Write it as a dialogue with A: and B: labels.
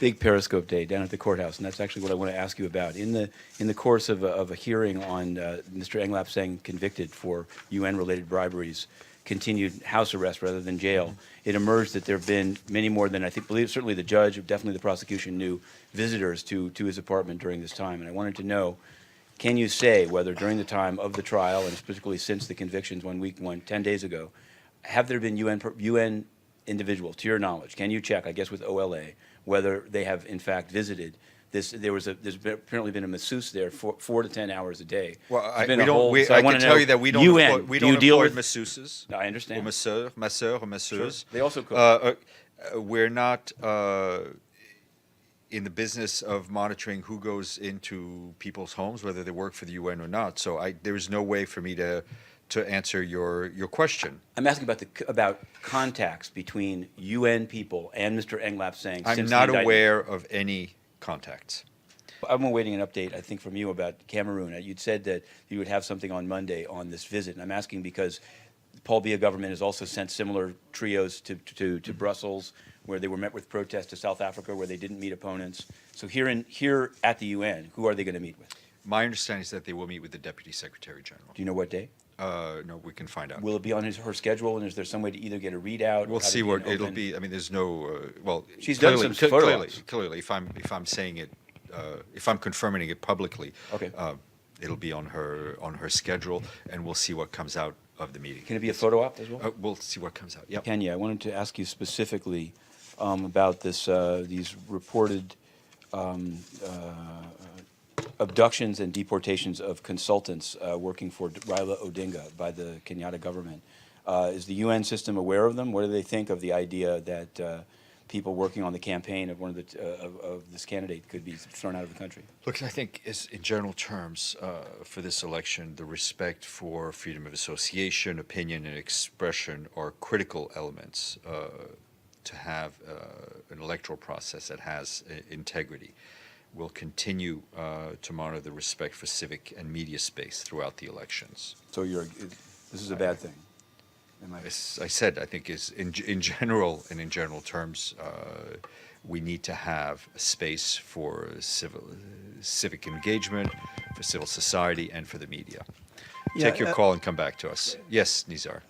A: big Periscope day down at the courthouse, and that's actually what I want to ask you about. In the course of a hearing on Mr. Englap saying convicted for UN-related briberies, continued house arrest rather than jail, it emerged that there have been many more than I believe certainly the judge, definitely the prosecution knew, visitors to his apartment during this time. And I wanted to know, can you say whether during the time of the trial, and particularly since the convictions 10 days ago, have there been UN individuals, to your knowledge, can you check, I guess with OLA, whether they have in fact visited this? There's apparently been a masseuse there for 4 to 10 hours a day.
B: Well, I can tell you that we don't employ masseuses.
A: I understand.
B: Or masseur or masseuse.
A: Sure. They also cook.
B: We're not in the business of monitoring who goes into people's homes, whether they work for the UN or not. So there is no way for me to answer your question.
A: I'm asking about contacts between UN people and Mr. Englap saying.
B: I'm not aware of any contacts.
A: I'm awaiting an update, I think, from you about Cameroon. You'd said that you would have something on Monday on this visit, and I'm asking because Paul Biya government has also sent similar trios to Brussels, where they were met with protests, to South Africa, where they didn't meet opponents. So here at the UN, who are they going to meet with?
B: My understanding is that they will meet with the Deputy Secretary General.
A: Do you know what day?
B: No, we can find out.
A: Will it be on her schedule, and is there some way to either get a readout?
B: We'll see what it'll be. I mean, there's no
A: she's done some photo ops.
B: Clearly, if I'm saying it, if I'm confirming it publicly,
A: okay,
B: it'll be on her schedule, and we'll see what comes out of the meeting.
A: Can it be a photo op as well?
B: We'll see what comes out. Yeah.
A: Kenya, I wanted to ask you specifically about these reported abductions and deportations of consultants working for Raila Odinga by the Kenyatta government. Is the UN system aware of them? What do they think of the idea that people working on the campaign of of this candidate could be thrown out of the country?
B: Look, I think in general terms for this election, the respect for freedom of association, opinion, and expression are critical elements to have an electoral process that has integrity. We'll continue to monitor the respect for civic and media space throughout the elections.
A: So this is a bad thing?
B: As I said, I think in general terms, we need to have a space for civic engagement, for civil society, and for the media. Take your call and come back to us. Yes, Nizar.